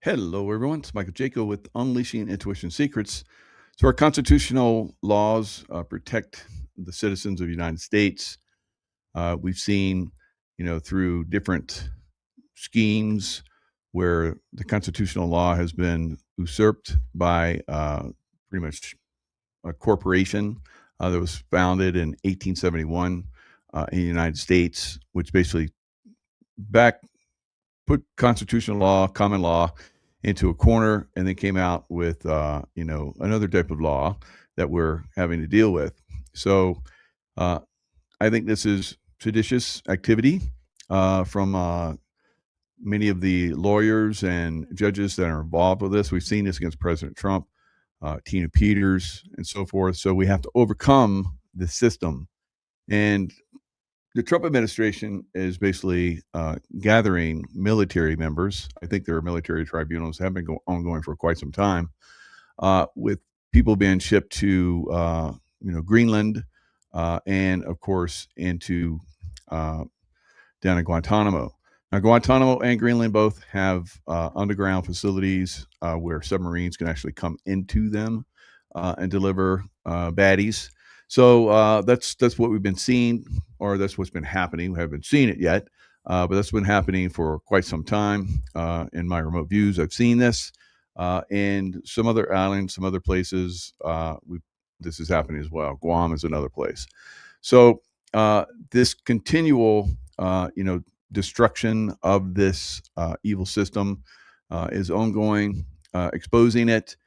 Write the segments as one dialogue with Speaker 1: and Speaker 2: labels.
Speaker 1: Hello, everyone. It's Michael Jaco with Unleashing Intuition Secrets. So, our constitutional laws protect the citizens of the United States. We've seen, through different schemes where the constitutional law has been usurped by pretty much a corporation that was founded in 1871 in the United States, which basically back put constitutional law, common law, into a corner, and then came out with another type of law that we're having to deal with. So uh, I think this is seditious activity from many of the lawyers and judges that are involved with this. We've seen this against President Trump, Tina Peters, and so forth. So we have to overcome the system. And the Trump administration is basically gathering military members. I think there are military tribunals that have been ongoing for quite some time, with people being shipped to Greenland, and of course into down in Guantanamo. Now, Guantanamo and Greenland both have underground facilities where submarines can actually come into them and deliver baddies. So that's what we've been seeing, or that's what's been happening. We haven't seen it yet, but that's been happening for quite some time. In my remote views, I've seen this, and some other islands, some other places. This is happening as well. Guam is another place. So this continual, destruction of this evil system is ongoing, exposing it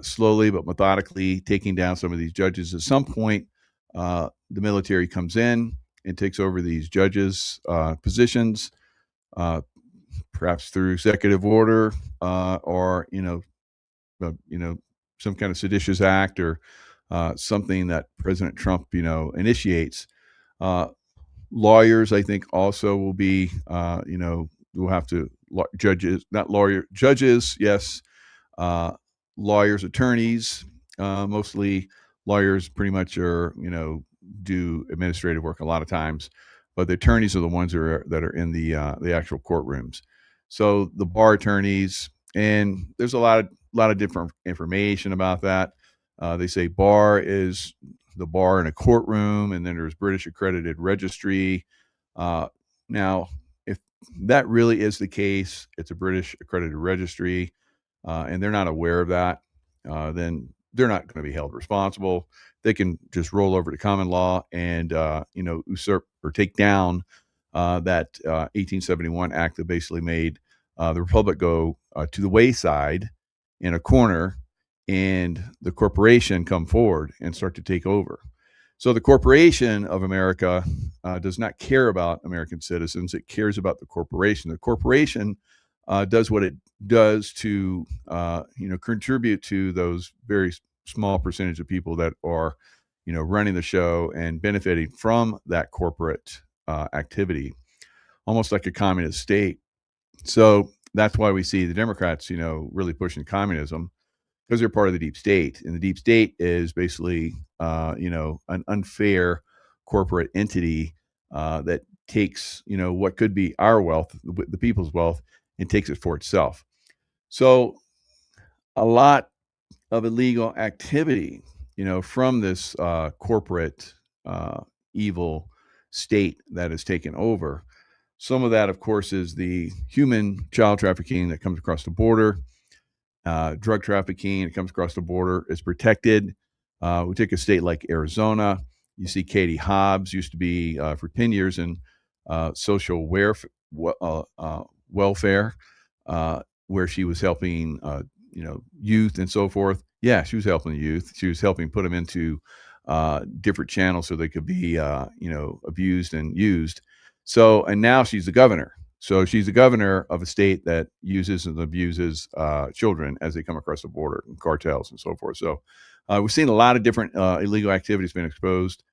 Speaker 1: slowly but methodically, taking down some of these judges. At some point, the military comes in and takes over these judges' positions, perhaps through executive order, or some kind of seditious act, or something that President Trump initiates. Lawyers, I think, also will be, we'll have to, judges, yes, lawyers, attorneys, mostly lawyers pretty much are, do administrative work a lot of times, but the attorneys are the ones that are in the actual courtrooms. So the bar attorneys, and there's a lot of different information about that. They say bar is the bar in a courtroom, and then there's British accredited registry. Now, if that really is the case, it's a British accredited registry, and they're not aware of that, then they're not going to be held responsible. They can just roll over to common law and usurp or take down that 1871 act that basically made the republic go to the wayside in a corner, and the corporation come forward and start to take over. So the corporation of America does not care about American citizens. It cares about the corporation. The corporation does what it does to, contribute to those very small percentage of people that are, running the show and benefiting from that corporate activity, almost like a communist state. So that's why we see the Democrats, really pushing communism, because they're part of the deep state. And the deep state is basically, an unfair corporate entity that takes, what could be our wealth, the people's wealth, and takes it for itself. So a lot of illegal activity, from this corporate evil state that has taken over. Some of that, of course, is the human child trafficking that comes across the border. Drug trafficking, it comes across the border, is protected. We take a state like Arizona. You see Katie Hobbs used to be for 10 years in social welfare, where she was helping youth and so forth. Yeah, she was helping the youth. She was helping put them into different channels so they could be abused and used. So, and now she's the governor. So she's the governor of a state that uses and abuses children as they come across the border, and cartels and so forth. So we've seen a lot of different illegal activities being exposed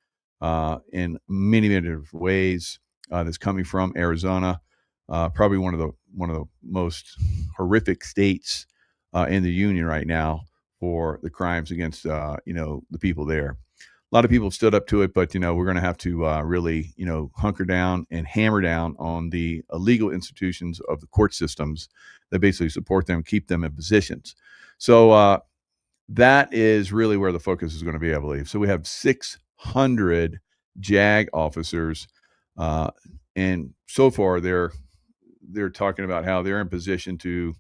Speaker 1: in many, many different ways. That's coming from Arizona, probably one of the most horrific states in the union right now for the crimes against the people there. lot of people stood up to it, but we're going to have to really hunker down and hammer down on the legal institutions of the court systems that basically support them, keep them in positions. So that is really where the focus is going to be, I believe. So we have 600 JAG officers, and so far they're talking about how they're in position to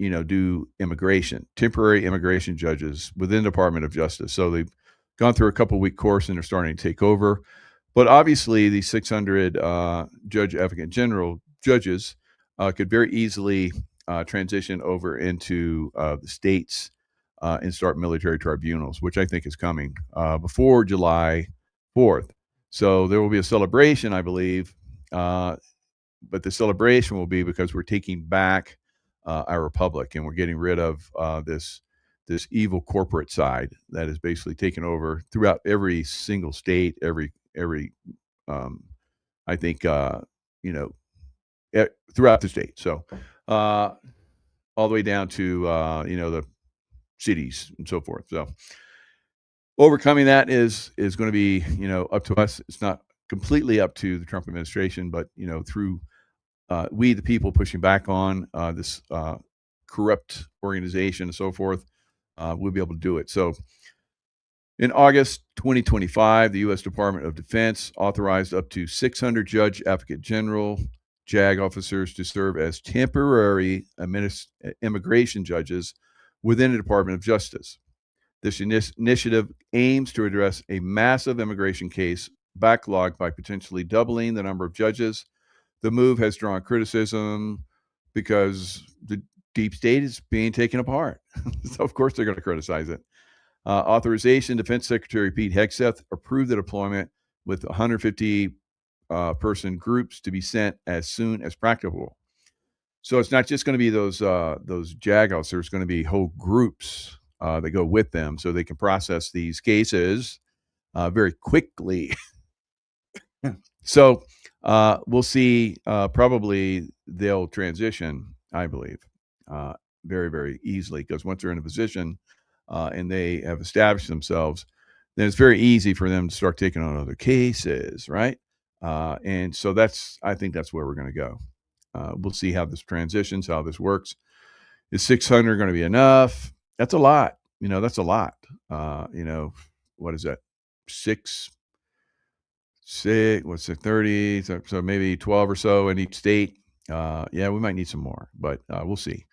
Speaker 1: do temporary immigration judges within the Department of Justice. So they've gone through a couple-week course and they're starting to take over. But obviously, these 600 judge advocate general judges could very easily transition over into the states and start military tribunals, which I think is coming before July 4th. So there will be a celebration, I believe, but the celebration will be because we're taking back our republic, and we're getting rid of this evil corporate side that is basically taken over throughout every single state, every I think throughout the state. So all the way down to the cities and so forth. So overcoming that is going to be up to us. It's not completely up to the Trump administration, but through we, the people, pushing back on this corrupt organization and so forth, we'll be able to do it. So in August 2025, the U.S. Department of Defense authorized up to 600 Judge Advocate General JAG officers to serve as temporary immigration judges within the Department of Justice. This initiative aims to address a massive immigration case backlog by potentially doubling the number of judges. The move has drawn criticism because the deep state is being taken apart. So, of course, they're going to criticize it. Authorization, Defense Secretary Pete Hegseth approved the deployment with 150 person groups to be sent as soon as practicable. So it's not just going to be those JAG officers. There's going to be whole groups that go with them so they can process these cases very quickly. So we'll see. Probably they'll transition, I believe, very, very easily, because once they're in a position and they have established themselves, then it's very easy for them to start taking on other cases, right? And so I think that's where we're going to go. We'll see how this transitions, how this works. Is 600 going to be enough? That's a lot. That's a lot. What is that? Six, what's it, 30? So maybe 12 or so in each state. Yeah, we might need some more, but we'll see.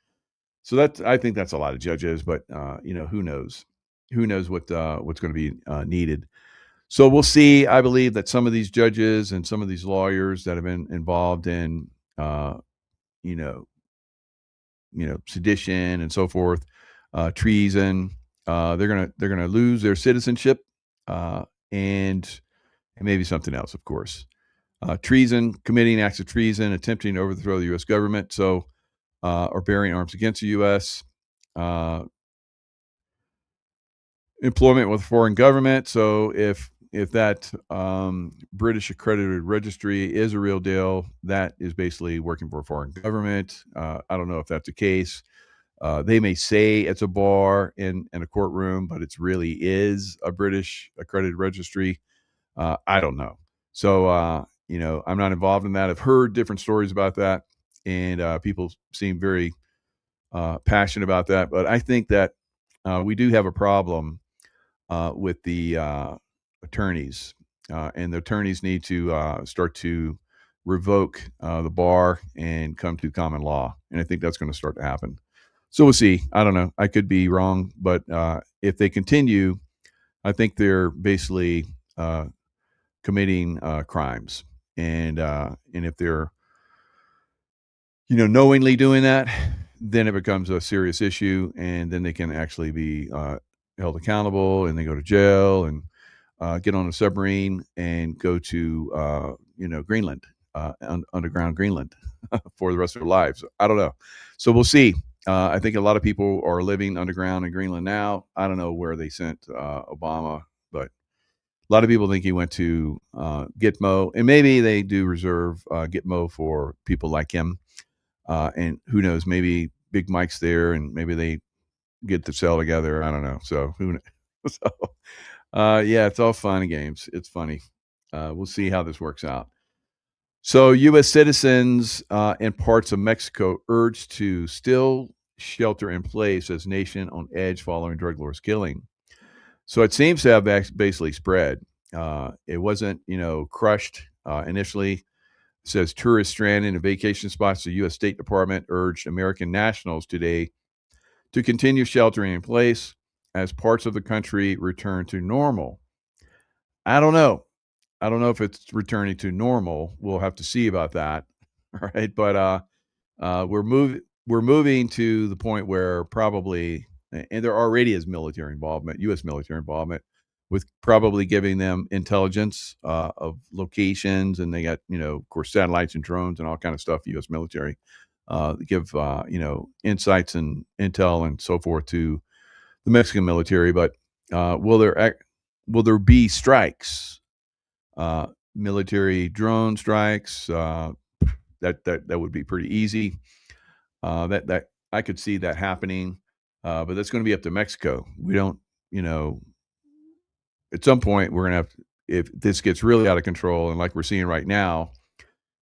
Speaker 1: So I think that's a lot of judges, but who knows? Who knows what's going to be needed? So we'll see. I believe that some of these judges and some of these lawyers that have been involved in, sedition and so forth, treason, they're gonna lose their citizenship, and maybe something else, of course. Treason, committing acts of treason, attempting to overthrow the U.S. government, or bearing arms against the U.S. Employment with a foreign government. So if that British accredited registry is a real deal, that is basically working for a foreign government. I don't know if that's the case. They may say it's a bar in a courtroom, but it really is a British accredited registry. I don't know. So, I'm not involved in that. I've heard different stories about that, and people seem very passionate about that. But I think that we do have a problem with the attorneys, and the attorneys need to start to revoke the bar and come to common law. And I think that's going to start to happen. So we'll see. I don't know. I could be wrong, but if they continue, I think they're basically committing crimes, and if they're knowingly doing that, then it becomes a serious issue, and then they can actually be held accountable, and they go to jail and get on a submarine and go to Greenland, underground Greenland, for the rest of their lives. I don't know. So we'll see. I think a lot of people are living underground in Greenland now. I don't know where they sent Obama, but a lot of people think he went to Gitmo, and maybe they do reserve Gitmo for people like him. And who knows, maybe Big Mike's there, and maybe they get the cell together. I don't know. So who So, yeah, it's all fun and games. It's funny. We'll see how this works out. So, U.S. citizens in parts of Mexico urged to still shelter in place as nation on edge following drug lords killing. So it seems to have basically spread. It wasn't, crushed initially. It says tourists stranded in vacation spots. The U.S. State Department urged American nationals today to continue sheltering in place as parts of the country return to normal. I don't know. I don't know if it's returning to normal. We'll have to see about that. All right, but we're moving to the point where probably, and there already is military involvement, U.S. military involvement, with probably giving them intelligence of locations, and they got of course satellites and drones and all kind of stuff. U.S. military give insights and intel and so forth to the Mexican military. But will there be strikes? Military drone strikes? That would be pretty easy. That I could see that happening, but that's going to be up to Mexico. We don't, at some point we're going to have, if this gets really out of control, and like we're seeing right now,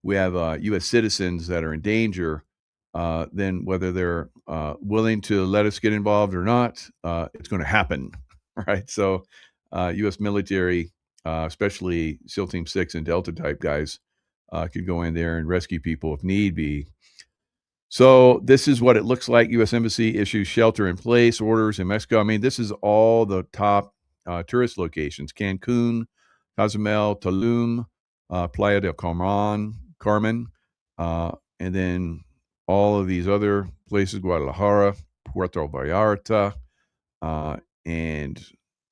Speaker 1: we have U.S. citizens that are in danger. Then whether they're willing to let us get involved or not, it's going to happen, right? So, U.S. military, especially SEAL Team 6 and Delta type guys, could go in there and rescue people if need be. So this is what it looks like. U.S. Embassy issues shelter in place orders in Mexico. I mean, this is all the top tourist locations: Cancun, Cozumel, Tulum, Playa del Carmen, and then all of these other places: Guadalajara, Puerto Vallarta, and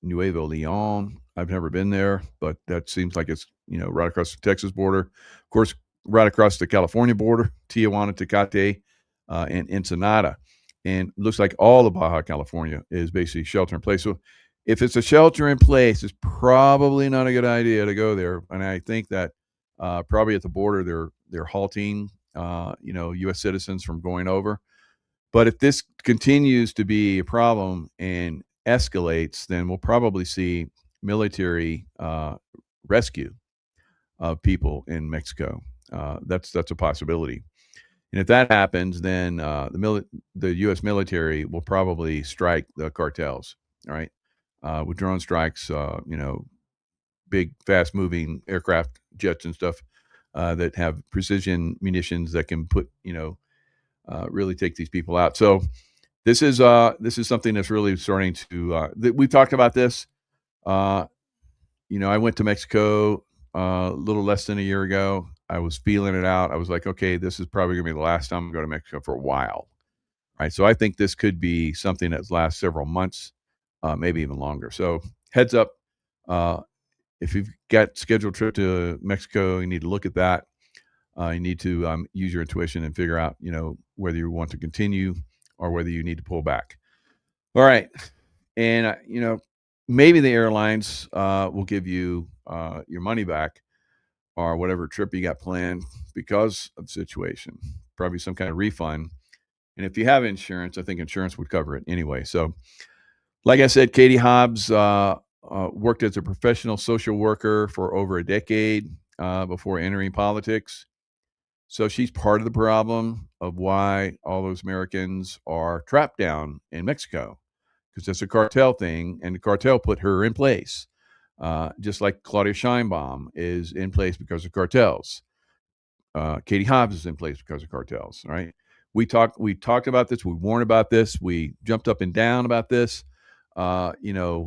Speaker 1: Nuevo Leon. I've never been there, but that seems like it's right across the Texas border. Of course, right across the California border, Tijuana, Tecate, and Ensenada. And it looks like all of Baja California is basically shelter in place. So if it's a shelter in place, it's probably not a good idea to go there. And I think that probably at the border they're halting U.S. citizens from going over. But if this continues to be a problem and escalates, then we'll probably see military rescue of people in Mexico. That's a possibility. And if that happens, then the U.S. military will probably strike the cartels, all right, with drone strikes, big, fast-moving aircraft, jets and stuff that have precision munitions that can really take these people out. So this is something that's really starting to. We've talked about this. I went to Mexico a little less than a year ago. I was feeling it out. I was like, okay, this is probably going to be the last time I go to Mexico for a while, right? So I think this could be something that lasts several months, maybe even longer. So heads up, if you've got scheduled trip to Mexico, you need to look at that. You need to use your intuition and figure out, whether you want to continue or whether you need to pull back. All right, and maybe the airlines will give you your money back or whatever trip you got planned because of the situation. Probably some kind of refund. And if you have insurance, I think insurance would cover it anyway. So, like I said, Katie Hobbs worked as a professional social worker for over a decade before entering politics. So she's part of the problem of why all those Americans are trapped down in Mexico, because it's a cartel thing, and the cartel put her in place. Just like Claudia Scheinbaum is in place because of cartels. Katie Hobbs is in place because of cartels, right? We talked about this. We warned about this. We jumped up and down about this, and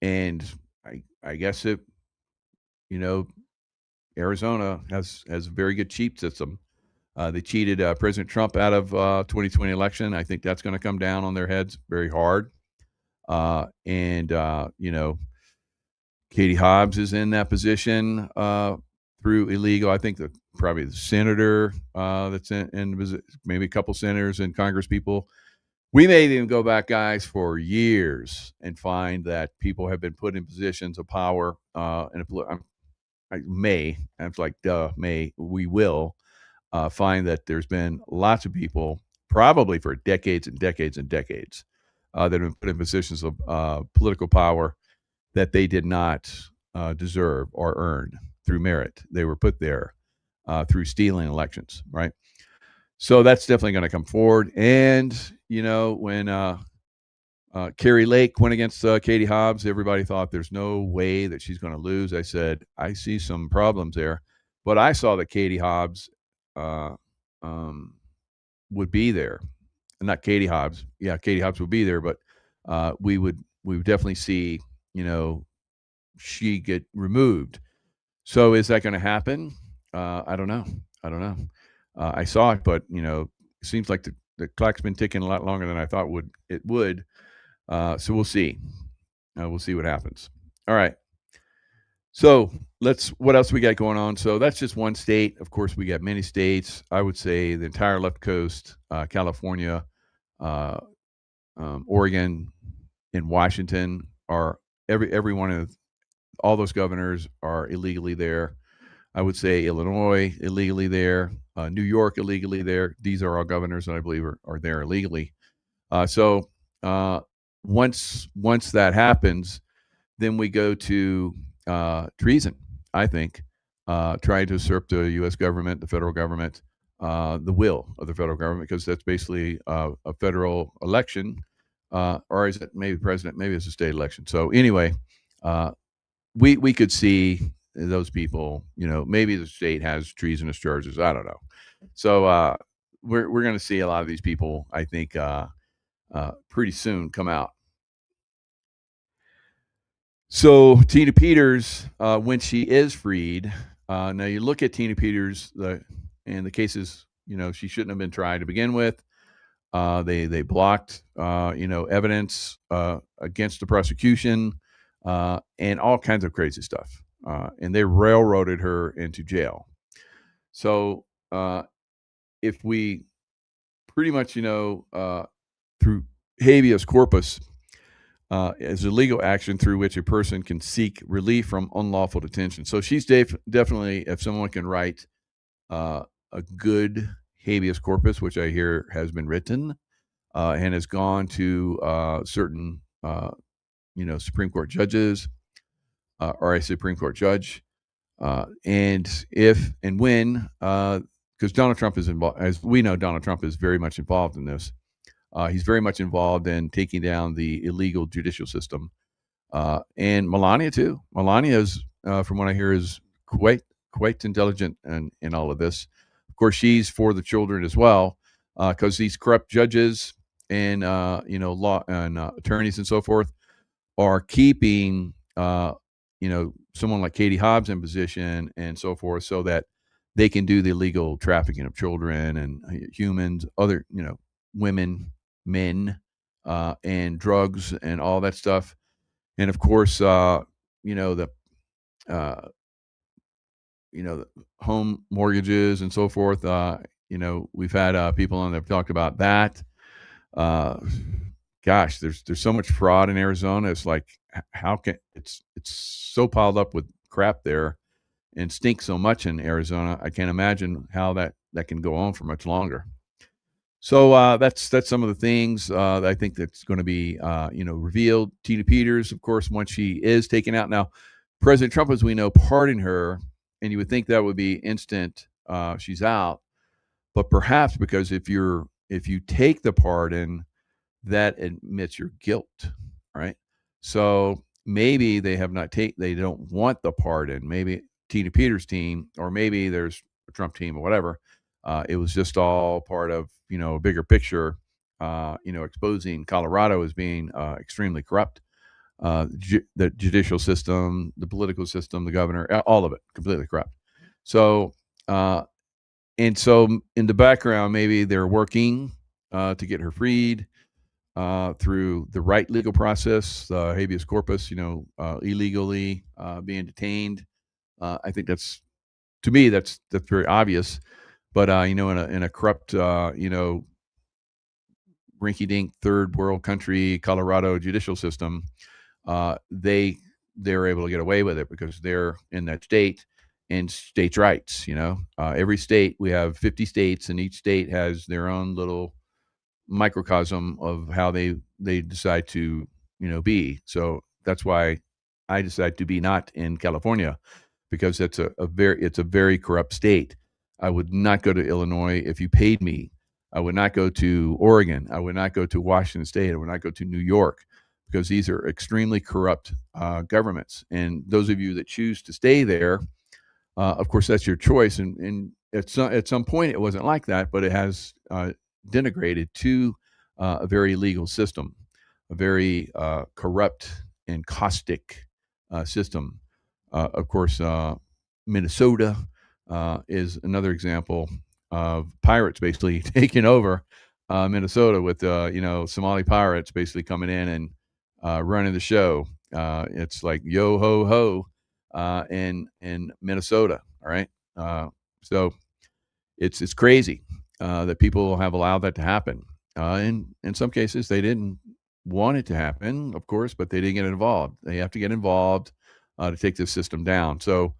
Speaker 1: I guess Arizona has a very good cheat system. They cheated President Trump out of 2020 election. I think that's going to come down on their heads very hard. And Katie Hobbs is in that position through illegal. I think that probably the senator that's in maybe a couple senators and Congress people. We may even go back, guys, for years and find that people have been put in positions of power. And we will find that there's been lots of people, probably for decades and decades and decades, that have been put in positions of political power that they did not deserve or earn through merit. They were put there through stealing elections, right? So that's definitely going to come forward. And, when Carrie Lake went against Katie Hobbs, everybody thought there's no way that she's going to lose. I said, I see some problems there. But I saw that Katie Hobbs would be there. Not Katie Hobbs. Yeah, Katie Hobbs would be there, but we would definitely see, she get removed. So is that going to happen? I don't know. I saw it, but it seems like the clock's been ticking a lot longer than I thought it would. So we'll see. We'll see what happens. All right. So what else we got going on? So that's just one state. Of course, we got many states. I would say the entire left coast, California, Oregon, and Washington are every one of all those governors are illegally there. I would say Illinois illegally there, New York illegally there. These are all governors that I believe are there illegally. So once that happens, then we go to treason. I think trying to usurp the U.S. government, the federal government, the will of the federal government, because that's basically a federal election, or is it maybe president? Maybe it's a state election. So anyway, we could see those people. Maybe the state has treasonous charges. I don't know. So we're going to see a lot of these people, I think, pretty soon come out. So Tina Peters, when she is freed, now you look at Tina Peters, and the cases, she shouldn't have been tried to begin with. They blocked, evidence against the prosecution, and all kinds of crazy stuff. And they railroaded her into jail. So if we pretty much, through habeas corpus, is a legal action through which a person can seek relief from unlawful detention. So she's definitely, if someone can write a good habeas corpus, which I hear has been written and has gone to certain, Supreme Court judges or a Supreme Court judge. And if and when, because Donald Trump is involved, as we know, Donald Trump is very much involved in this. He's very much involved in taking down the illegal judicial system. And Melania too. Melania is, from what I hear, is quite intelligent in all of this. Of course, she's for the children as well, because these corrupt judges and law and attorneys and so forth are keeping someone like Katie Hobbs in position and so forth, so that they can do the illegal trafficking of children and humans, other women, men, and drugs and all that stuff. And of course, the home mortgages and so forth. We've had people on that have talked about that. Gosh, there's so much fraud in Arizona. It's like, how can it's so piled up with crap there and stinks so much in Arizona. I can't imagine how that can go on for much longer. So that's some of the things that I think that's going to be revealed. Tina Peters, of course, once she is taken out. Now, President Trump, as we know, pardoned her, and you would think that would be instant. She's out, but perhaps because if you take the pardon, that admits your guilt, right? So maybe they don't want the pardon. Maybe Tina Peters' team, or maybe there's a Trump team or whatever. It was just all part of a bigger picture, exposing Colorado as being extremely corrupt. The judicial system, the political system, the governor, all of it completely corrupt. So in the background, maybe they're working to get her freed through the right legal process, habeas corpus, illegally being detained. I think that's very obvious. But in a corrupt, rinky-dink third world country, Colorado judicial system, they're able to get away with it because they're in that state and states' rights. Every state, we have 50 states, and each state has their own little microcosm of how they decide to be. So that's why I decided to be not in California, because it's a very corrupt state. I would not go to Illinois if you paid me. I would not go to Oregon. I would not go to Washington State. I would not go to New York, because these are extremely corrupt governments. And those of you that choose to stay there, of course, that's your choice. And at some point, it wasn't like that, but it has denigrated to a very illegal system, a very corrupt and caustic system. Of course, Minnesota is another example of pirates basically taking over Minnesota with Somali pirates basically coming in and running the show. It's like yo ho ho in Minnesota. All right, so it's crazy that people have allowed that to happen. In some cases, they didn't want it to happen, of course, but they didn't get involved. They have to get involved to take this system down. So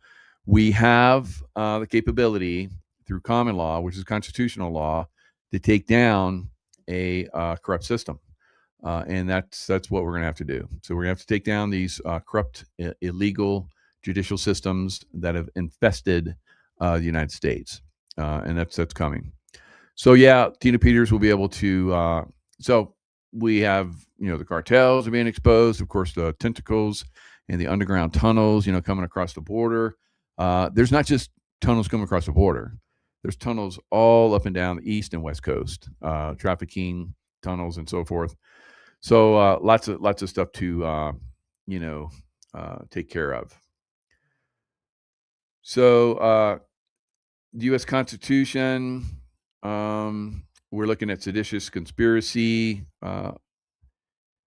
Speaker 1: we have the capability through common law, which is constitutional law, to take down a corrupt system. And that's what we're going to have to do. So we're going to have to take down these corrupt, illegal judicial systems that have infested the United States, and that's coming. So yeah, Tina Peters will be able to. So we have the cartels are being exposed, of course, the tentacles and the underground tunnels, coming across the border. There's not just tunnels coming across the border. There's tunnels all up and down the east and west coast, trafficking tunnels and so forth. So lots of stuff to take care of. So the U.S. Constitution, we're looking at seditious conspiracy,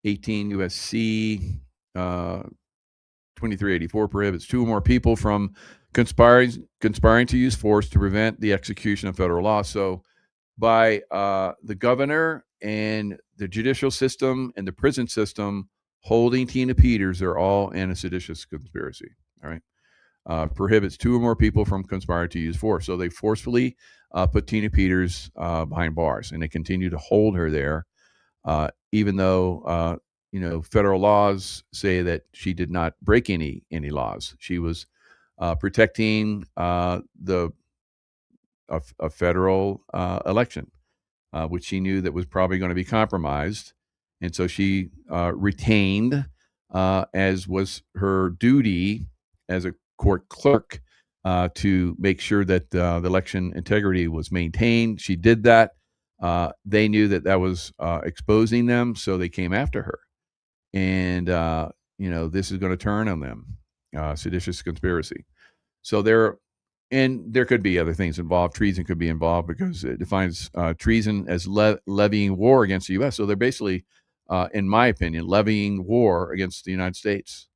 Speaker 1: 18 U.S.C. 2384 prohibits two or more people from conspiring to use force to prevent the execution of federal law. So by the governor and the judicial system and the prison system holding Tina Peters, they're all in a seditious conspiracy. All right. Prohibits two or more people from conspiring to use force. So they forcefully put Tina Peters behind bars, and they continue to hold her there, even though federal laws say that she did not break any laws. She was protecting a federal election, which she knew that was probably going to be compromised, and so she retained, as was her duty as a court clerk, to make sure that the election integrity was maintained. She did that. They knew that was exposing them, so they came after her. And this is going to turn on them, seditious conspiracy. So there could be other things involved. Treason could be involved, because it defines treason as levying war against the U.S. So they're basically, in my opinion, levying war against the United States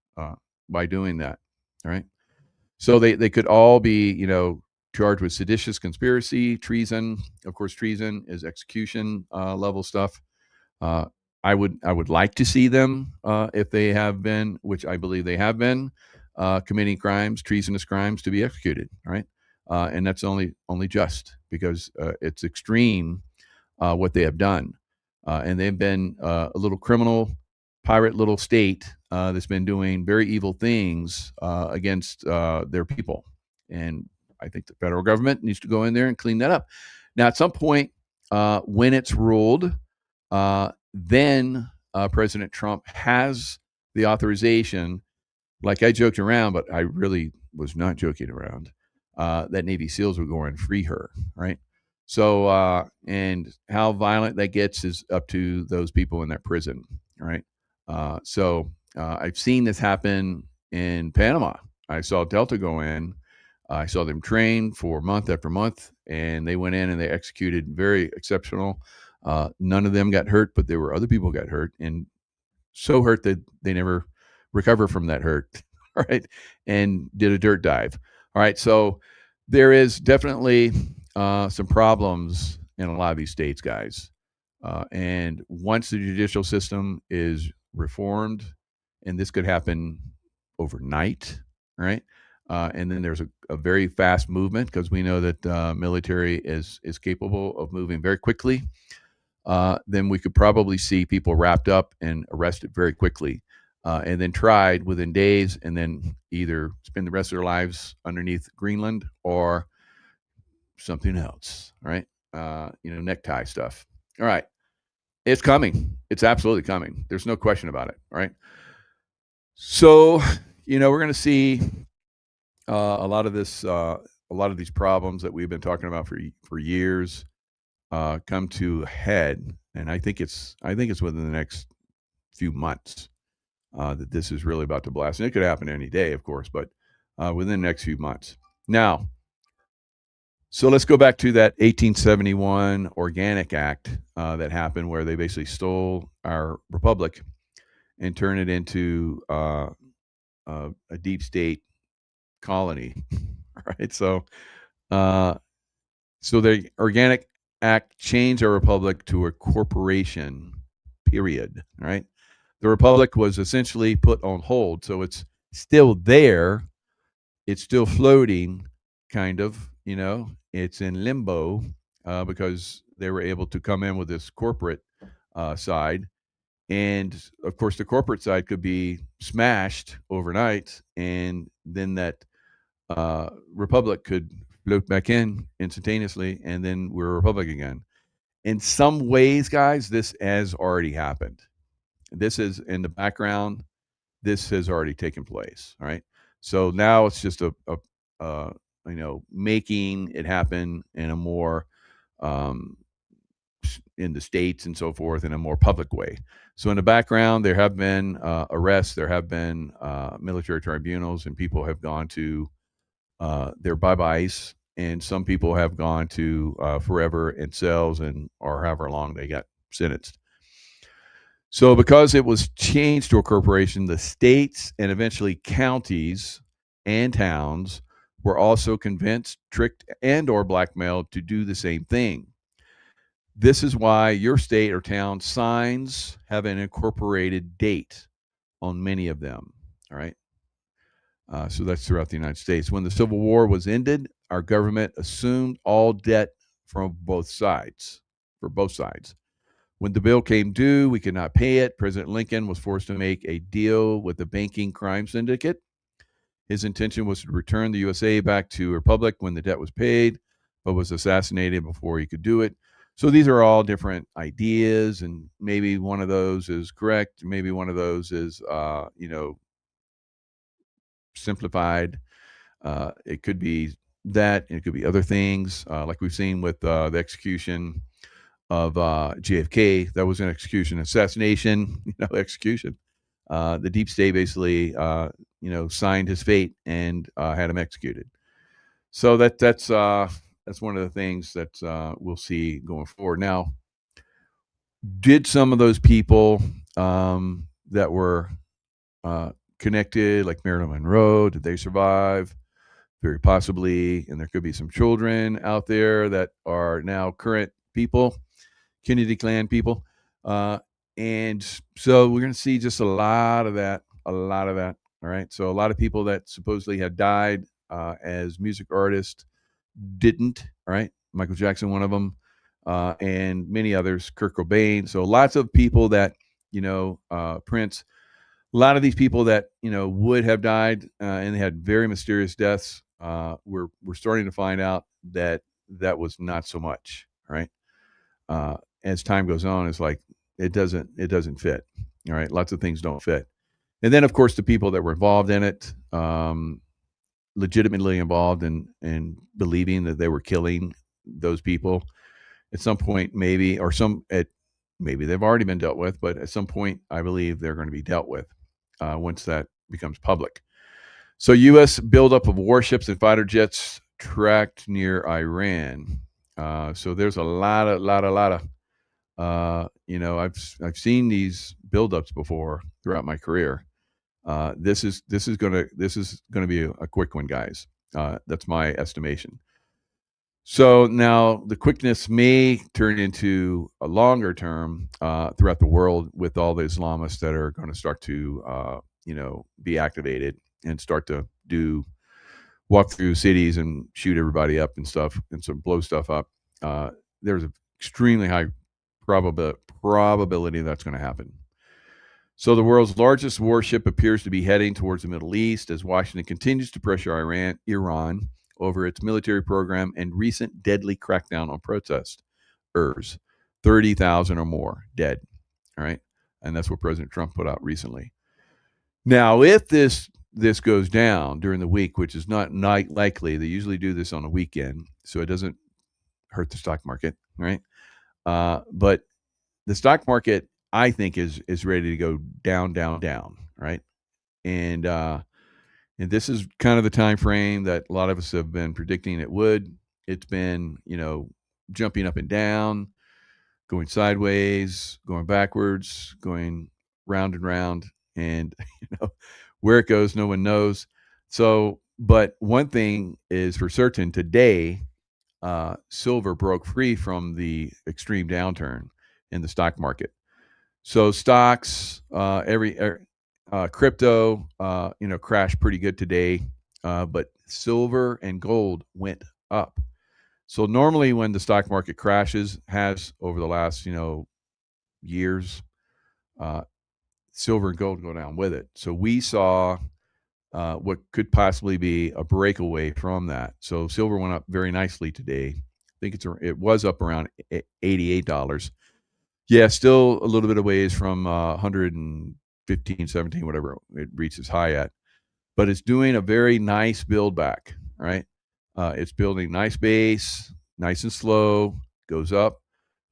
Speaker 1: by doing that. All right. So they could all be, charged with seditious conspiracy, treason. Of course, treason is execution level stuff. I would like to see them, if they have been, which I believe they have been, committing crimes, treasonous crimes, to be executed. All right. And that's only just, because it's extreme what they have done. And they've been a little criminal, pirate little state that's been doing very evil things against their people. And I think the federal government needs to go in there and clean that up. Now, at some point, when it's ruled, then President Trump has the authorization. Like, I joked around, but I really was not joking around, that Navy SEALs would go and free her, right? So, and how violent that gets is up to those people in that prison, right? So I've seen this happen in Panama. I saw Delta go in. I saw them train for month after month, and they went in and they executed very exceptional. None of them got hurt, but there were other people got hurt, and so hurt that they never recover from that hurt. All right. And did a dirt dive. All right. So there is definitely some problems in a lot of these states, guys. And once the judicial system is reformed, and this could happen overnight, right? And then there's a very fast movement, because we know that military is capable of moving very quickly. then we could probably see people wrapped up and arrested very quickly, and then tried within days, and then either spend the rest of their lives underneath Greenland or something else, right? Necktie stuff. All right. It's coming. It's absolutely coming. There's no question about it, right? So, we're going to see a lot of this, a lot of these problems that we've been talking about for years come to a head, and I think it's within the next few months that this is really about to blast, and it could happen any day, of course, but within the next few months. Now, so let's go back to that 1871 Organic Act that happened, where they basically stole our republic and turned it into a deep state colony. Right? So, the Organic Act changed our republic to a corporation. Period. Right? The republic was essentially put on hold, so it's still there. It's still floating, kind of. It's in limbo because they were able to come in with this corporate side. And of course, the corporate side could be smashed overnight, and then that republic could float back in instantaneously, and then we're a republic again. In some ways, guys, this has already happened. This is in the background. This has already taken place. All right. So now it's just making it happen in a more in the states and so forth in a more public way. So in the background, there have been arrests, there have been military tribunals, and people have gone to their bye-byes, and some people have gone to forever in cells and or however long they got sentenced. So because it was changed to a corporation, the states and eventually counties and towns were also convinced, tricked, and or blackmailed to do the same thing. This is why your state or town signs have an incorporated date on many of them. All right. So that's throughout the United States. When the Civil War was ended, our government assumed all debt from both sides, for both sides. When the bill came due, we could not pay it. President Lincoln was forced to make a deal with the banking crime syndicate. His intention was to return the USA back to a republic when the debt was paid, but was assassinated before he could do it. So these are all different ideas, and maybe one of those is correct. Maybe one of those is, simplified. It could be that, and it could be other things, like we've seen with the execution of JFK. That was an execution, assassination, execution. The deep state basically, signed his fate and had him executed. So that's one of the things that we'll see going forward. Now, did some of those people that were connected, like Marilyn Monroe, did they survive? Very possibly. And there could be some children out there that are now current people, Kennedy clan people. And so we're going to see just a lot of that. All right. So a lot of people that supposedly had died as music artists didn't. All right. Michael Jackson, one of them, and many others, Kurt Cobain. So lots of people that, Prince, a lot of these people that, would have died and they had very mysterious deaths. We're starting to find out that was not so much. Right. As time goes on, it's like it doesn't fit. All right. Lots of things don't fit. And then, of course, the people that were involved in it, legitimately involved in believing that they were killing those people at some point, maybe, or maybe they've already been dealt with, but at some point, I believe they're going to be dealt with once that becomes public. So U.S. buildup of warships and fighter jets tracked near Iran. So there's a lot of I've seen these buildups before throughout my career. This is gonna be a quick one, guys. That's my estimation. So now the quickness may turn into a longer term throughout the world with all the Islamists that are going to start to be activated and start to walk through cities and shoot everybody up and stuff and blow stuff up. There's an extremely high probability that's going to happen. So the world's largest warship appears to be heading towards the Middle East as Washington continues to pressure Iran over its military program and recent deadly crackdown on protesters. 30,000 or more dead. All right. And that's what President Trump put out recently. Now, if this goes down during the week, which is not likely, they usually do this on a weekend, so it doesn't hurt the stock market, right? But the stock market, I think, is ready to go down, right? And this is kind of the time frame that a lot of us have been predicting it would. It's been, jumping up and down, going sideways, going backwards, going round and round, and where it goes, no one knows. So, but one thing is for certain: today, silver broke free from the extreme downturn in the stock market. So stocks, crypto, crashed pretty good today, but silver and gold went up. So normally when the stock market crashes, has over the last, years, silver and gold go down with it. So we saw what could possibly be a breakaway from that. So silver went up very nicely today. I think it was up around $88. Yeah, still a little bit of ways from 115, 17, whatever it reaches high at. But it's doing a very nice build back, right? It's building nice base, nice and slow, goes up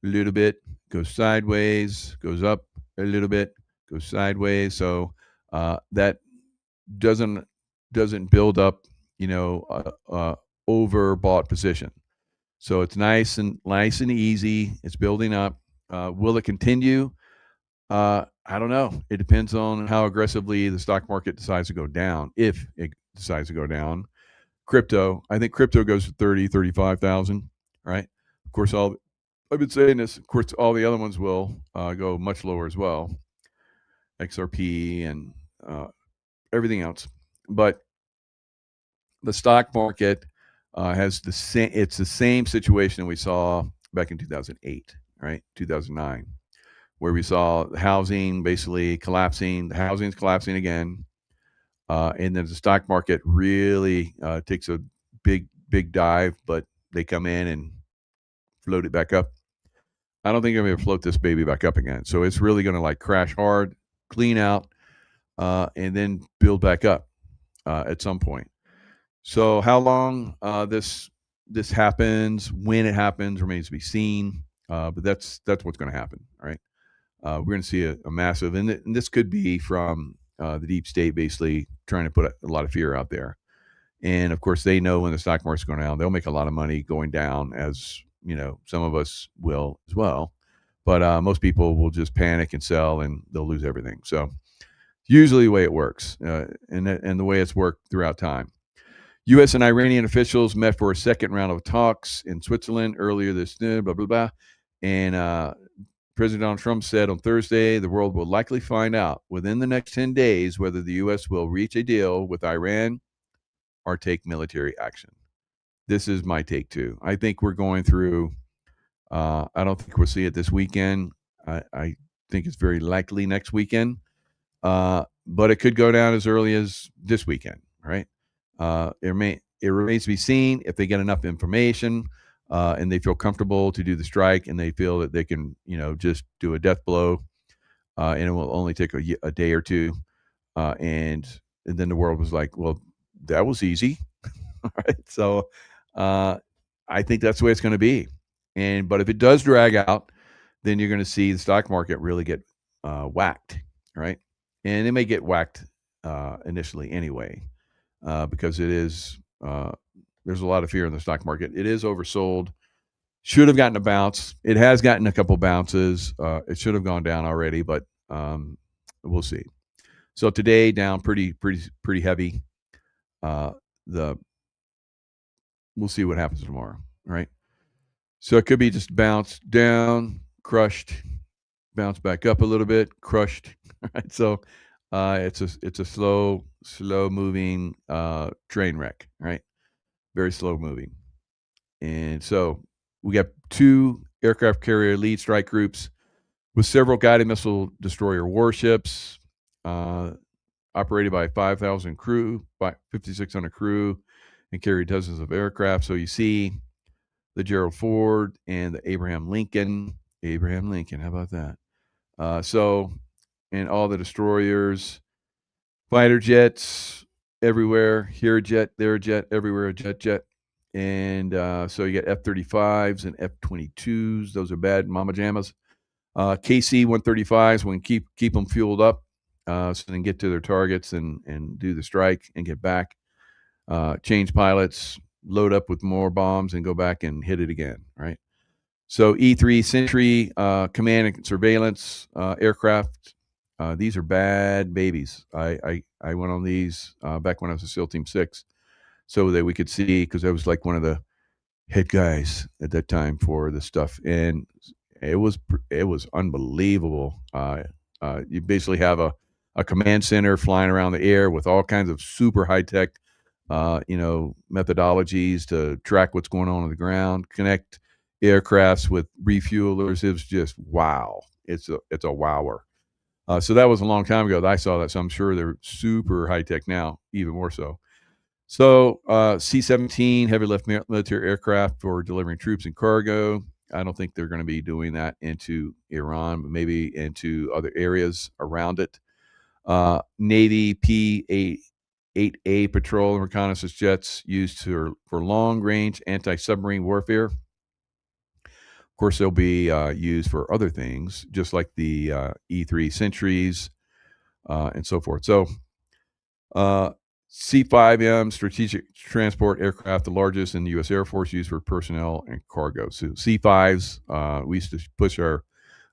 Speaker 1: a little bit, goes sideways, goes up a little bit, goes sideways. So that doesn't build up, overbought position. So it's nice and easy. It's building up. Will it continue? I don't know. It depends on how aggressively the stock market decides to go down. If it decides to go down, I think crypto goes to 30, 35,000, right? Of course, I've been saying this. Of course, all the other ones will go much lower as well. XRP and everything else. But the stock market has the same. It's the same situation we saw back in 2008, right? 2009, where we saw housing basically collapsing. The housing's collapsing again, and then the stock market really takes a big dive. But they come in and float it back up. I don't think I'm going to float this baby back up again. So it's really going to crash hard, clean out, and then build back up at some point. So how long this happens, when it happens, remains to be seen. But that's what's going to happen. All right, we're going to see a massive, and this could be from the deep state basically trying to put a lot of fear out there. And of course, they know when the stock market's going down, they'll make a lot of money going down, as some of us will as well. But most people will just panic and sell, and they'll lose everything. So usually the way it works, and the way it's worked throughout time. U.S. and Iranian officials met for a second round of talks in Switzerland earlier this blah, blah, blah. And President Donald Trump said on Thursday, the world will likely find out within the next 10 days whether the U.S. will reach a deal with Iran or take military action. This is my take, too. I think we're going through, I don't think we'll see it this weekend. I think it's very likely next weekend. But it could go down as early as this weekend, right? It remains to be seen if they get enough information and they feel comfortable to do the strike, and they feel that they can, just do a death blow, and it will only take a day or two. And then the world was like, well, that was easy. Right? So I think that's the way it's going to be. But if it does drag out, then you're going to see the stock market really get whacked, right? And it may get whacked initially anyway. Because it is, there's a lot of fear in the stock market. It is oversold. Should have gotten a bounce. It has gotten a couple bounces. It should have gone down already, but we'll see. So today down pretty heavy. We'll see what happens tomorrow, right? So it could be just bounce down, crushed, bounce back up a little bit, crushed. Right? So it's a slow moving train wreck, right? Very slow moving. And so we got two aircraft carrier lead strike groups with several guided missile destroyer warships, operated by 5,000 crew, by 5,600 crew, and carry dozens of aircraft. So you see the Gerald Ford and the Abraham Lincoln. Abraham Lincoln, how about that? And all the destroyers, fighter jets everywhere. Here a jet, there a jet, everywhere a jet. And so you got F-35s and F-22s. Those are bad mama jammas. KC-135s, when keep them fueled up, so they can get to their targets and do the strike and get back. Change pilots, load up with more bombs, and go back and hit it again, right? So E-3 Sentry, command and surveillance aircraft. These are bad babies. I went on these back when I was a SEAL Team 6, so that we could see, because I was like one of the head guys at that time for this stuff, and it was unbelievable. You basically have a command center flying around the air with all kinds of super high tech, methodologies to track what's going on the ground, connect aircrafts with refuelers. It was just wow. It's a wower. So that was a long time ago that I saw that. So I'm sure they're super high tech now, even more so. So C-17 heavy lift military aircraft for delivering troops and cargo. I don't think they're going to be doing that into Iran, but maybe into other areas around it. Navy P-8A patrol and reconnaissance jets used for long-range anti-submarine warfare. Of course, they'll be used for other things, just like the E-3 Sentries and so forth. So C-5M strategic transport aircraft, the largest in the U.S. Air Force, used for personnel and cargo. So C-5s, we used to push our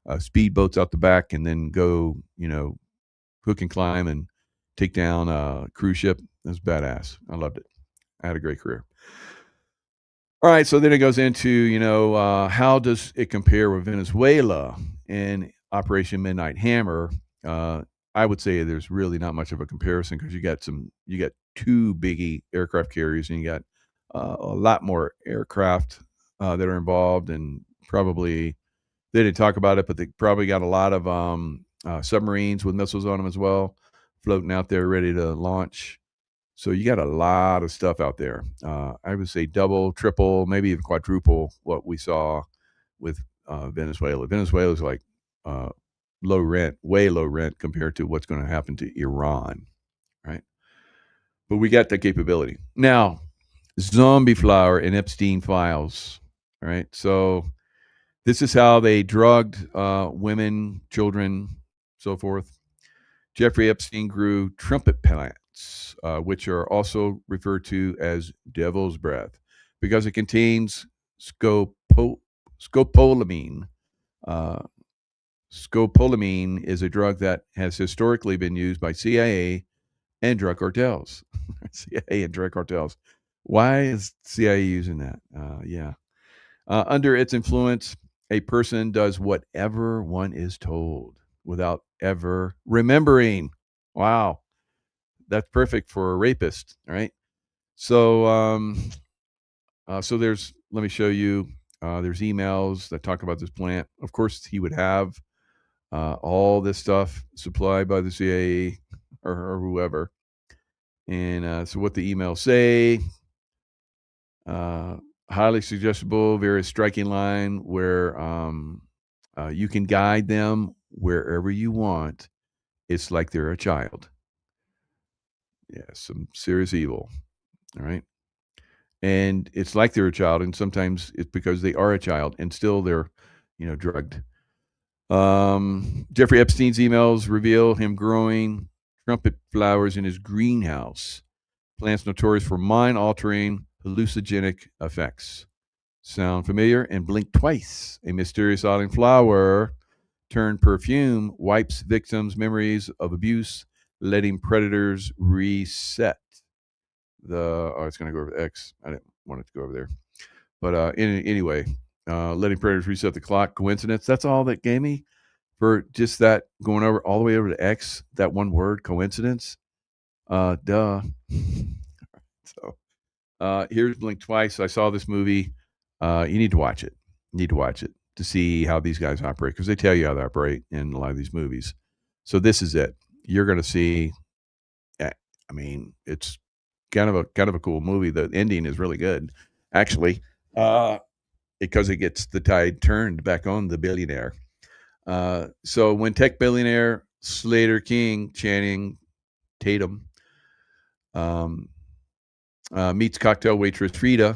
Speaker 1: speedboats out the back and then go, hook and climb and take down a cruise ship. It was badass. I loved it. I had a great career. All right, so then it goes into, how does it compare with Venezuela and Operation Midnight Hammer? I would say there's really not much of a comparison, because you got two biggie aircraft carriers, and you got a lot more aircraft that are involved, and probably they didn't talk about it, but they probably got a lot of submarines with missiles on them as well, floating out there ready to launch. So you got a lot of stuff out there. I would say double, triple, maybe even quadruple what we saw with Venezuela. Venezuela is like low rent, way low rent compared to what's going to happen to Iran, right? But we got that capability. Now, zombie flower and Epstein Files, all right? So this is how they drugged women, children, so forth. Jeffrey Epstein grew trumpet plants, which are also referred to as devil's breath, because it contains scopolamine. Scopolamine is a drug that has historically been used by CIA and drug cartels. CIA and drug cartels. Why is CIA using that? Under its influence, a person does whatever one is told without ever remembering. Wow. That's perfect for a rapist, right? So, so let me show you, there's emails that talk about this plant. Of course, he would have all this stuff supplied by the CIA or whoever. And so what the emails say, highly suggestible, very striking line where you can guide them wherever you want. It's like they're a child. Yeah, some serious evil. All right. And it's like they're a child, and sometimes it's because they are a child, and still they're, drugged. Jeffrey Epstein's emails reveal him growing trumpet flowers in his greenhouse, plants notorious for mind-altering hallucinogenic effects. Sound familiar? And blink twice. A mysterious island flower turned perfume wipes victims' memories of abuse, letting predators reset. It's going to go over X. I didn't want it to go over there. But anyway, letting predators reset the clock. Coincidence? That's all that gave me for just that going over all the way over to X. That one word, coincidence. Duh. So here's Blink Twice. I saw this movie. You need to watch it. to see how these guys operate, because they tell you how they operate in a lot of these movies. So this is it. You're going to see. I mean, it's kind of a cool movie. The ending is really good, actually, because it gets the tide turned back on the billionaire. So when tech billionaire Slater King Channing Tatum meets cocktail waitress Frida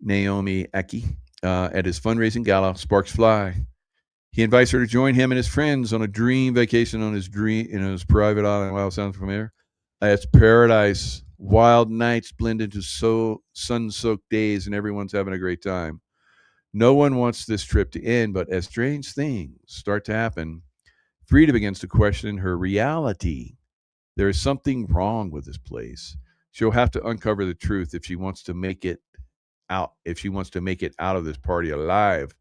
Speaker 1: Naomi Aki at his fundraising gala, sparks fly. He invites her to join him and his friends on a dream vacation on his private island. Wow, sounds familiar. It's paradise. Wild nights blend into sun-soaked days, and everyone's having a great time. No one wants this trip to end, but as strange things start to happen, Frida begins to question her reality. There is something wrong with this place. She'll have to uncover the truth if she wants to make it out. If she wants to make it out of this party alive.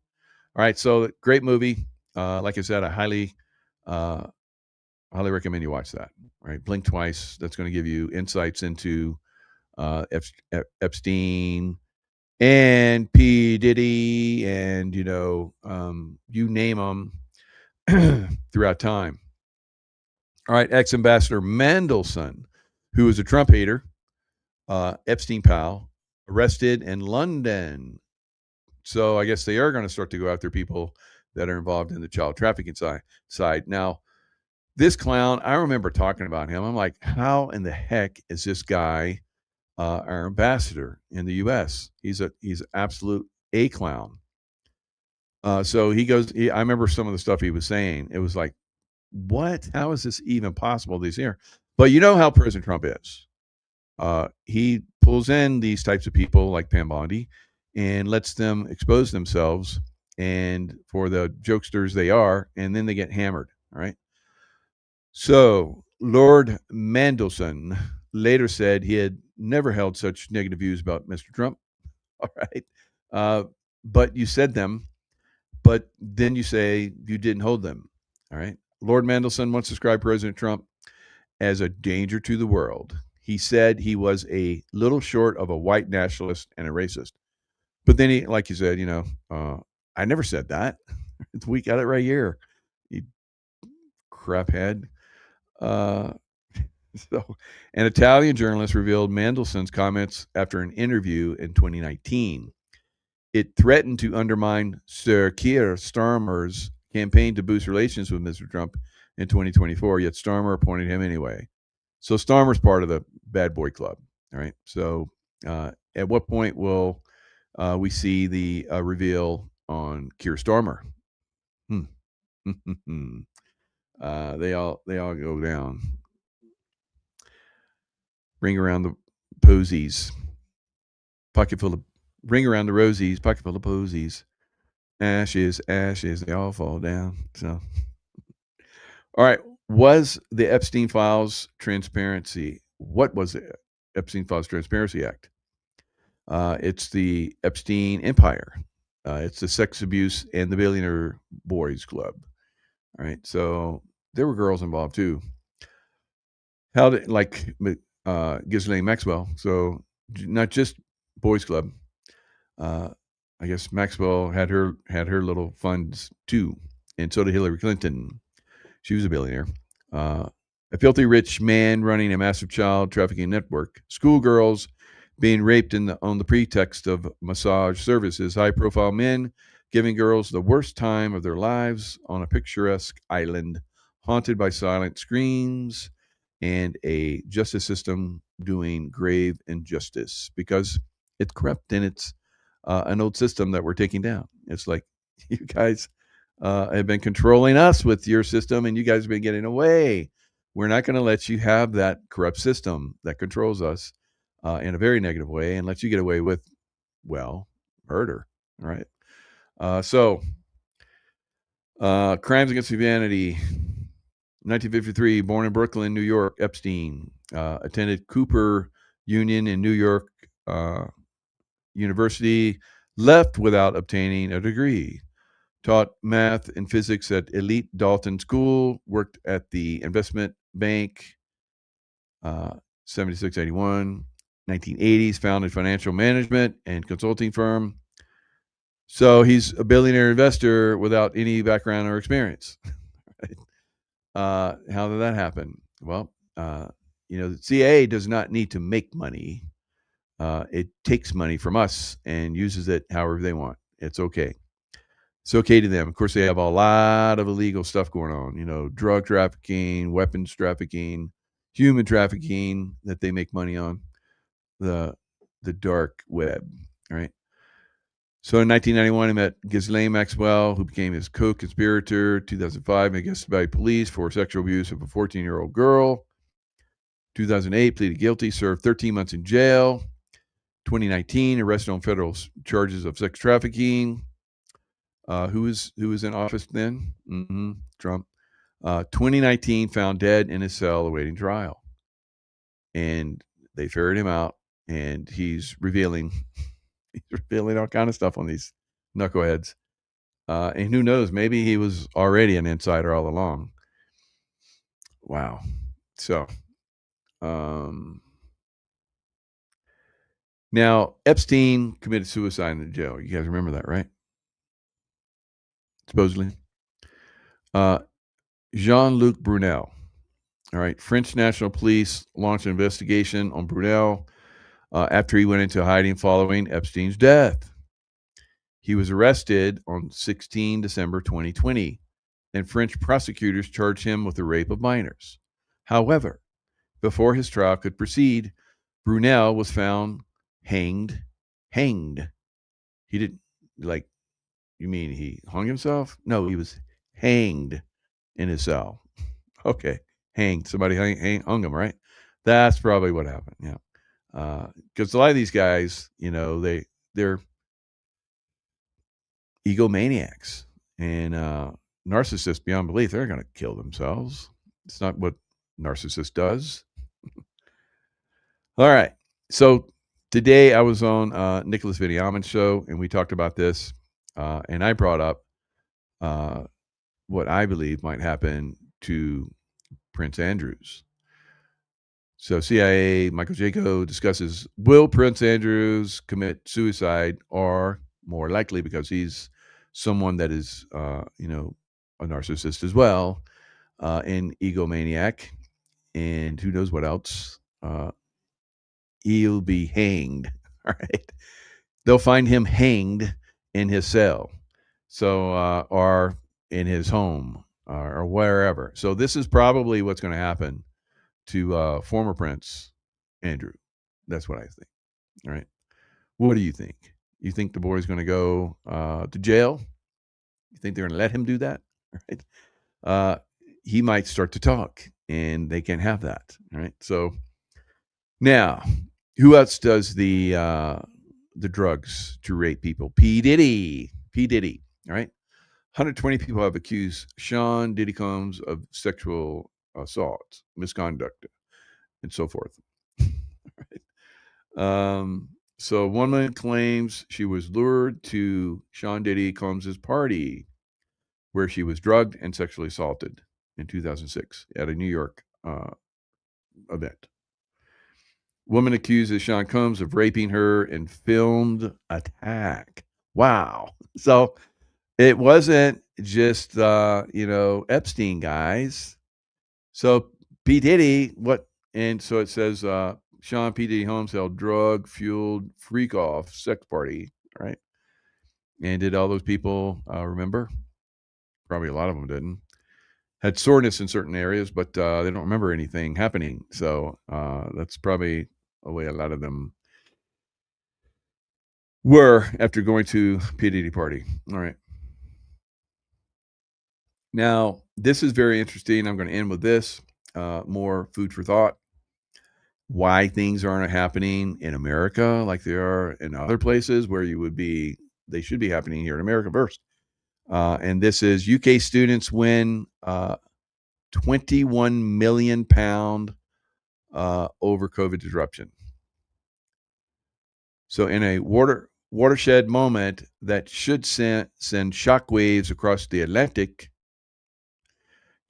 Speaker 1: All right, so great movie. Like I said, I uh, highly recommend you watch that. All right, blink twice. That's going to give you insights into Epstein and P Diddy, and you name them throughout time. All right, ex-ambassador Mandelson, who is a Trump hater, Epstein pal, arrested in London. So I guess they are going to start to go after people that are involved in the child trafficking side. Now, this clown, I remember talking about him. I'm like, how in the heck is this guy our ambassador in the U.S.? He's absolute a clown. So he goes. I remember some of the stuff he was saying. It was like, what? How is this even possible this year? But you know how President Trump is. He pulls in these types of people like Pam Bondi and lets them expose themselves and for the jokesters they are, and then they get hammered. All right. So Lord Mandelson later said he had never held such negative views about Mr. Trump. All right. But you said them, but then you say you didn't hold them. All right. Lord Mandelson once described President Trump as a danger to the world. He said he was a little short of a white nationalist and a racist. But then he, like you said, I never said that. We got it right here. You craphead. Uh, so, an Italian journalist revealed Mandelson's comments after an interview in 2019. It threatened to undermine Sir Keir Starmer's campaign to boost relations with Mr. Trump in 2024, yet Starmer appointed him anyway. So Starmer's part of the bad boy club. All right. So at what point will we see the reveal on Keir Starmer? They all go down. Ring around the posies. Pocket full of ring around the rosies. Pocket full of posies. Ashes, ashes. They all fall down. So, all right. Was the Epstein Files transparency? What was the Epstein Files Transparency Act? It's the Epstein Empire. It's the sex abuse and the billionaire boys club. All right. So there were girls involved too. How did Ghislaine Maxwell? So not just boys club. I guess Maxwell had her little funds too, and so did Hillary Clinton. She was a billionaire. A filthy rich man running a massive child trafficking network. Schoolgirls being raped on the pretext of massage services. High-profile men giving girls the worst time of their lives on a picturesque island haunted by silent screams and a justice system doing grave injustice because it's corrupt and it's an old system that we're taking down. It's like you guys have been controlling us with your system and you guys have been getting away. We're not going to let you have that corrupt system that controls us in a very negative way and let you get away with, well, murder. All right. Crimes against humanity. 1953, born in Brooklyn, New York, Epstein attended Cooper Union in New York University, left without obtaining a degree. Taught math and physics at elite Dalton School, worked at the investment bank, 7681, 1980s, founded financial management and consulting firm, So he's a billionaire investor without any background or experience. Right? How did that happen? Well, the CIA does not need to make money. It takes money from us and uses it however they want. It's okay. It's okay to them. Of course, they have a lot of illegal stuff going on, drug trafficking, weapons trafficking, human trafficking that they make money on, the dark web, right? So in 1991, he met Ghislaine Maxwell, who became his co-conspirator. 2005, he arrested by police for sexual abuse of a 14-year-old girl. 2008, pleaded guilty, served 13 months in jail. 2019, arrested on federal charges of sex trafficking. Who was in office then? Trump. 2019, found dead in his cell awaiting trial. And they ferried him out, and he's revealing all kind of stuff on these knuckleheads. And who knows, maybe he was already an insider all along. Wow. So, now Epstein committed suicide in the jail. You guys remember that, right? Supposedly. Jean-Luc Brunel. All right. French National Police launched an investigation on Brunel after he went into hiding following Epstein's death. He was arrested on 16 December 2020, and French prosecutors charged him with the rape of minors. However, before his trial could proceed, Brunel was found hanged. He didn't, you mean he hung himself? No, he was hanged in his cell. Okay, hanged. Somebody hung him, right? That's probably what happened. Yeah, because a lot of these guys, they're egomaniacs and narcissists beyond belief. They're going to kill themselves. It's not what narcissist does. All right. So today I was on Nicholas Viniaman's show, and we talked about this, and I brought up what I believe might happen to Prince Andrews. So CIA, Michael Jaco discusses, will Prince Andrews commit suicide, or more likely, because he's someone that is, a narcissist as well, an egomaniac, and who knows what else. He'll be hanged. All right. They'll find him hanged in his cell. So, or in his home or wherever. So this is probably what's going to happen to former Prince Andrew. That's what I think. All right. What do you think? You think the boy's going to go to jail? You think they're going to let him do that? Right. He might start to talk, and they can't have that. All right. So now, who else does the drugs to rape people? P. Diddy. All right. 120 people have accused Sean Diddy Combs of sexual assault, misconduct, and so forth. Right. So one woman claims she was lured to Sean Diddy Combs' party, where she was drugged and sexually assaulted in 2006 at a New York event. Woman accuses Sean Combs of raping her and filmed attack. Wow. So it wasn't just, Epstein guys. So P. Diddy, and so it says, Sean P. Diddy Holmes held drug-fueled freak-off sex party, right? And did all those people remember? Probably a lot of them didn't. Had soreness in certain areas, but they don't remember anything happening. So that's probably a way a lot of them were after going to P. Diddy party. All right. Now, this is very interesting. I'm going to end with this. More food for thought. Why things aren't happening in America like they are in other places where they should be happening here in America first. And this is UK students win 21 million pound over COVID disruption. So in a watershed moment that should send shockwaves across the Atlantic,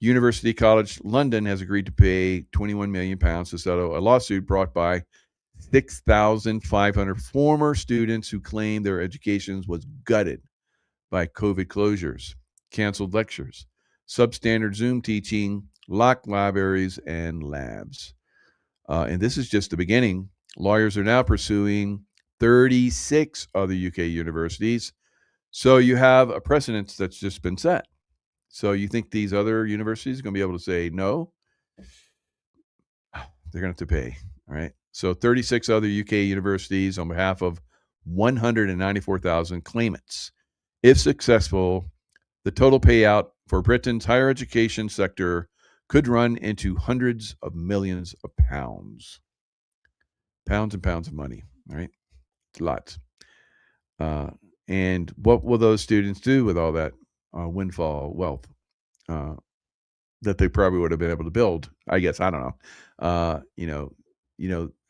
Speaker 1: University College London has agreed to pay 21 million pounds to settle a lawsuit brought by 6,500 former students who claim their education was gutted by COVID closures, canceled lectures, substandard Zoom teaching, locked libraries, and labs. And this is just the beginning. Lawyers are now pursuing 36 other UK universities. So you have a precedent that's just been set. So you think these other universities are going to be able to say no? They're going to have to pay. All right. So 36 other UK universities on behalf of 194,000 claimants. If successful, the total payout for Britain's higher education sector could run into hundreds of millions of pounds. Pounds and pounds of money, right? Lots. And what will those students do with all that windfall wealth that they probably would have been able to build? I guess, I don't know.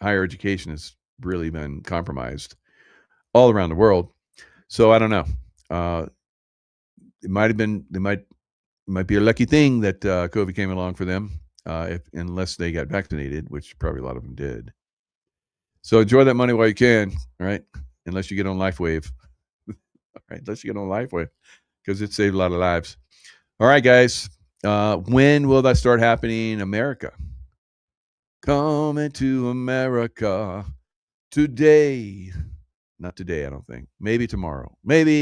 Speaker 1: Higher education has really been compromised all around the world. So I don't know. It might be a lucky thing that COVID came along for them, unless they got vaccinated, which probably a lot of them did. So enjoy that money while you can, right? Unless you get on LifeWave. All right, unless you get on LifeWave, because it saved a lot of lives. All right, guys. When will that start happening in America? Coming to America today. Not today, I don't think. Maybe tomorrow. Maybe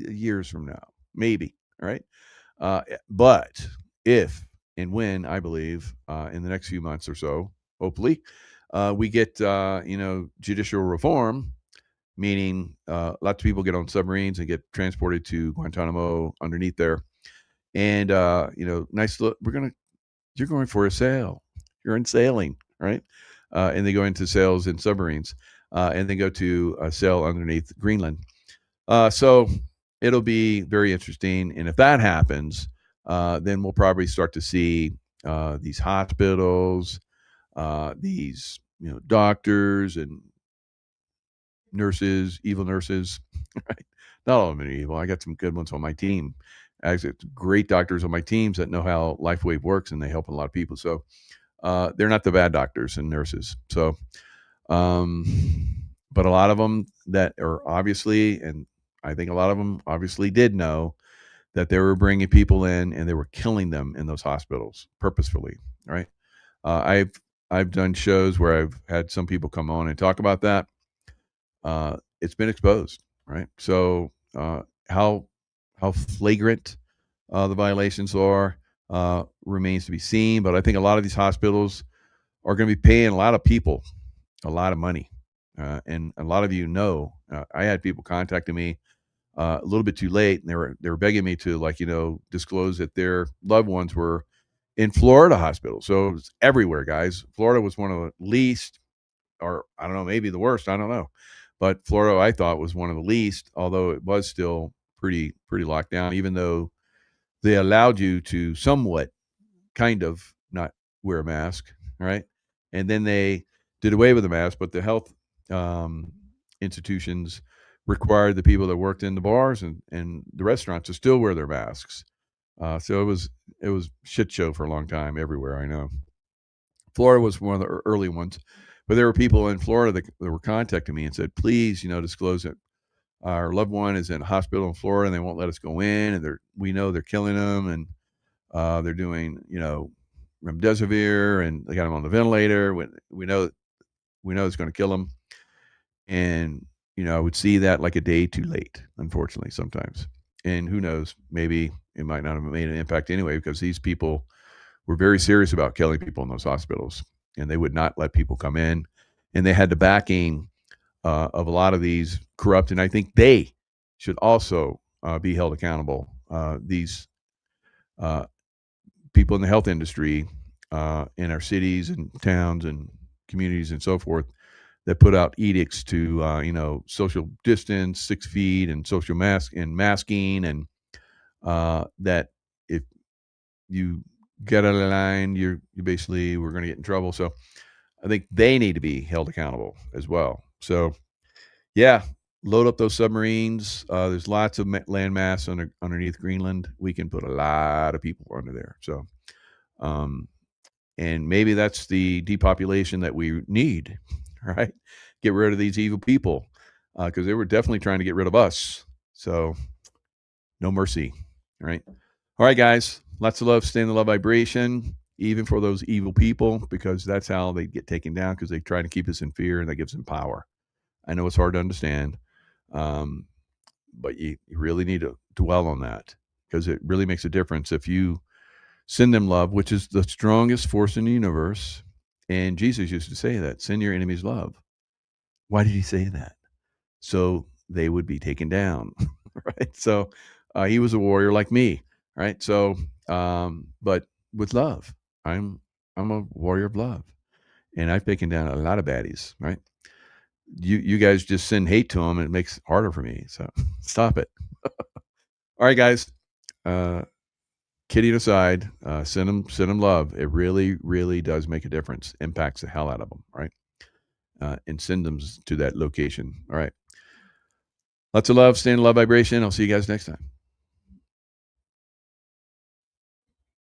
Speaker 1: years from now. Maybe. All right. But if and when, I believe, in the next few months or so, hopefully, we get, judicial reform, meaning lots of people get on submarines and get transported to Guantanamo underneath there. And, nice look, you're going for a sail. You're in sailing, right? And they go into sails in submarines, and they go to a sail underneath Greenland. So it'll be very interesting. And if that happens, then we'll probably start to see these hospitals, these doctors and nurses, evil nurses, right? Not all of them are evil. I got some good ones on my team. Actually, great doctors on my teams that know how LifeWave works, and they help a lot of people. So they're not the bad doctors and nurses. So, but a lot of them that are obviously, and I think a lot of them obviously did know that they were bringing people in and they were killing them in those hospitals purposefully, right? I've done shows where I've had some people come on and talk about that. It's been exposed, right? So how flagrant the violations are remains to be seen. But I think a lot of these hospitals are going to be paying a lot of people a lot of money, and a lot of I had people contacting me a little bit too late, and they were begging me to disclose that their loved ones were in Florida hospitals. So it was everywhere, guys. Florida was one of the least, or I don't know, maybe the worst. I don't know. But Florida, I thought, was one of the least, although it was still pretty locked down, even though they allowed you to somewhat kind of not wear a mask, right? And then they did away with the mask, but the health institutions required the people that worked in the bars and the restaurants to still wear their masks. So it was shit show for a long time everywhere, I know. Florida was one of the early ones, but there were people in Florida that were contacting me and said, please, disclose it. Our loved one is in a hospital in Florida and they won't let us go in, and we know they're killing them, and they're doing, remdesivir, and they got them on the ventilator. We know it's going to kill them. And, I would see that like a day too late, unfortunately, sometimes. And who knows, maybe it might not have made an impact anyway, because these people were very serious about killing people in those hospitals, and they would not let people come in. And they had the backing of a lot of these corrupt, and I think they should also be held accountable. These people in the health industry in our cities and towns and communities and so forth that put out edicts to social distance, 6 feet, and social masking, and that if you get out of line, you basically we're going to get in trouble. So I think they need to be held accountable as well. So yeah, load up those submarines. There's lots of land mass underneath Greenland. We can put a lot of people under there. So, and maybe that's the depopulation that we need, right? Get rid of these evil people, because they were definitely trying to get rid of us. So no mercy. All right. All right, guys. Lots of love. Stay in the love vibration, even for those evil people, because that's how they get taken down, because they try to keep us in fear, and that gives them power. I know it's hard to understand, but you really need to dwell on that, because it really makes a difference if you send them love, which is the strongest force in the universe. And Jesus used to say that, send your enemies love. Why did he say that? So they would be taken down, right? So he was a warrior like me, right? So, but with love, I'm a warrior of love, and I've taken down a lot of baddies, right? You guys just send hate to them, and it makes it harder for me. So stop it. All right, guys. Kidding aside, send them love. It really, really does make a difference. Impacts the hell out of them, right? And send them to that location. All right. Lots of love. Stay in love vibration. I'll see you guys next time.